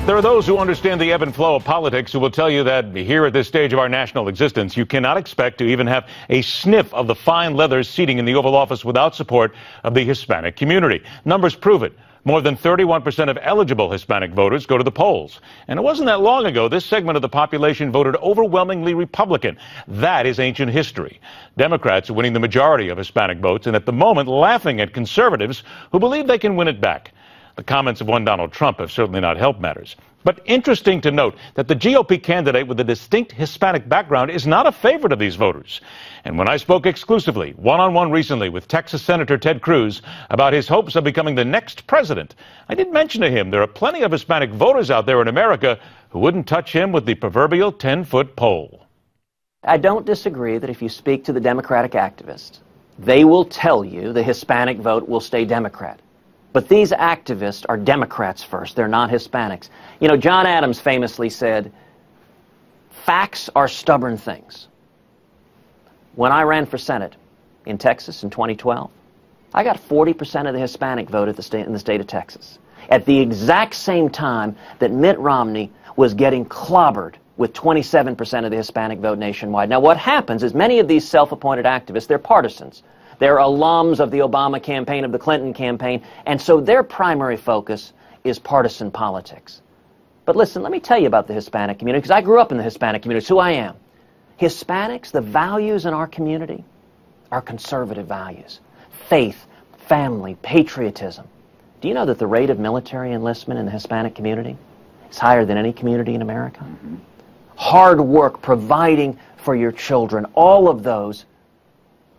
There are those who understand the ebb and flow of politics who will tell you that here at this stage of our national existence, you cannot expect to even have a sniff of the fine leather seating in the Oval Office without support of the Hispanic community. Numbers prove it. More than 31% of eligible Hispanic voters go to the polls. And it wasn't that long ago this segment of the population voted overwhelmingly Republican. That is ancient history. Democrats are winning the majority of Hispanic votes and at the moment laughing at conservatives who believe they can win it back. The comments of one Donald Trump have certainly not helped matters. But interesting to note that the GOP candidate with a distinct Hispanic background is not a favorite of these voters. And when I spoke exclusively, one-on-one recently with Texas Senator Ted Cruz about his hopes of becoming the next president, I did mention to him there are plenty of Hispanic voters out there in America who wouldn't touch him with the proverbial 10-foot pole. I don't disagree that if you speak to the Democratic activists, they will tell you the Hispanic vote will stay Democrat. But these activists are Democrats first. They're not Hispanics. You know, John Adams famously said, facts are stubborn things. When I ran for Senate in Texas in 2012, I got 40% of the Hispanic vote in the state of Texas. At the exact same time that Mitt Romney was getting clobbered with 27% of the Hispanic vote nationwide. Now, what happens is many of these self-appointed activists, they're partisans. They're alums of the Obama campaign, of the Clinton campaign, and so their primary focus is partisan politics. But listen, let me tell you about the Hispanic community, because I grew up in the Hispanic community. It's who I am. Hispanics, the values in our community are conservative values. Faith, family, patriotism. Do you know that the rate of military enlistment in the Hispanic community is higher than any community in America? Mm-hmm. Hard work, providing for your children, all of those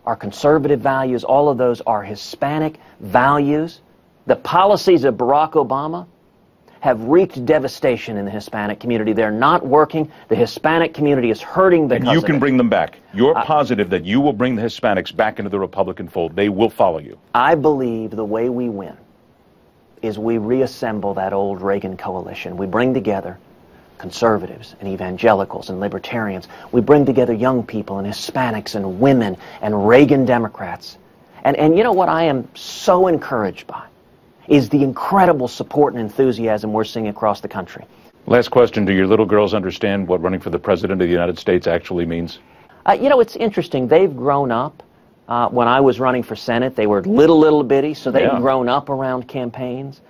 are conservative values. All of those are Hispanic values. The policies of Barack Obama have wreaked devastation in the Hispanic community. They're not working. The Hispanic community is hurting because of it. And you can bring them back. You're positive that you will bring the Hispanics back into the Republican fold. They will follow you. I believe the way we win is we reassemble that old Reagan coalition. We bring together conservatives and evangelicals and libertarians. We bring together young people and Hispanics and women and Reagan Democrats. And you know what I am so encouraged by is the incredible support and enthusiasm we're seeing across the country. Last question. Do your little girls understand what running for the President of the United States actually means? You know, it's interesting. They've grown up. When I was running for Senate, they were little bitty, so they've grown up around campaigns.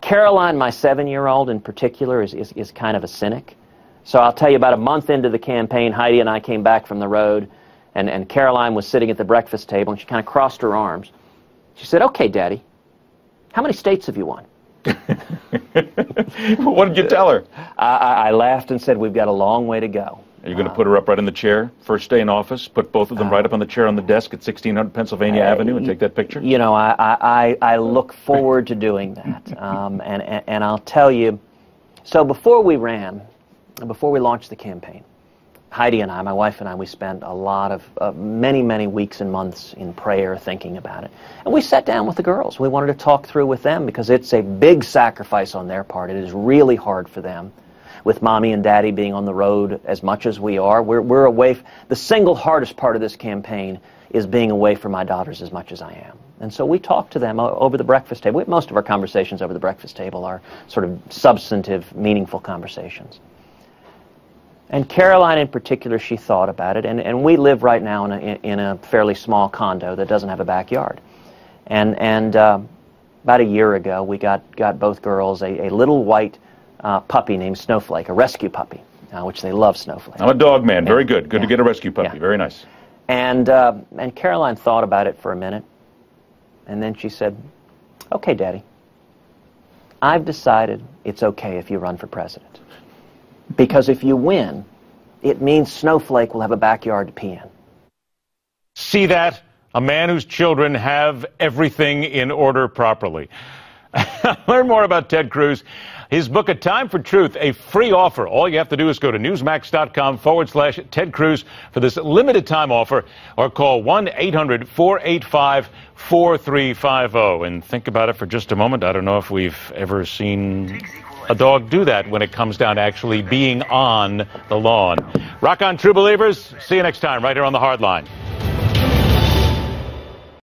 Caroline, my 7-year-old in particular, is kind of a cynic. So I'll tell you, about a month into the campaign, Heidi and I came back from the road, and Caroline was sitting at the breakfast table, and she kind of crossed her arms. She said, "Okay, Daddy, how many states have you won?" What did you tell her? I laughed and said, "We've got a long way to go." Are you going to put her up right in the chair, first day in office, put both of them right up on the chair on the desk at 1600 Pennsylvania Avenue and take that picture? You know, I look forward to doing that. And I'll tell you, so before we launched the campaign, Heidi and I, my wife and I, we spent a lot of many weeks and months in prayer thinking about it. And we sat down with the girls. We wanted to talk through with them because it's a big sacrifice on their part. It is really hard for them. With Mommy and Daddy being on the road as much as we are, we're away. The single hardest part of this campaign is being away from my daughters as much as I am. And so we talk to them over the breakfast table. Most of our conversations over the breakfast table are sort of substantive, meaningful conversations. And Caroline in particular, she thought about it. And we live right now in a fairly small condo that doesn't have a backyard. And about a year ago, we got both girls a little white puppy named Snowflake, a rescue puppy, which they love, Snowflake. I'm a dog man. Very good. Good to get a rescue puppy. Very nice. And Caroline thought about it for a minute, and then she said, "Okay, Daddy, I've decided it's okay if you run for president. Because if you win, it means Snowflake will have a backyard to pee in." See that? A man whose children have everything in order properly. Learn more about Ted Cruz. His book, A Time for Truth, a free offer. All you have to do is go to newsmax.com/Ted Cruz for this limited time offer, or call 1-800-485-4350. And think about it for just a moment. I don't know if we've ever seen a dog do that when it comes down to actually being on the lawn. Rock on, true believers. See you next time right here on The Hard Line.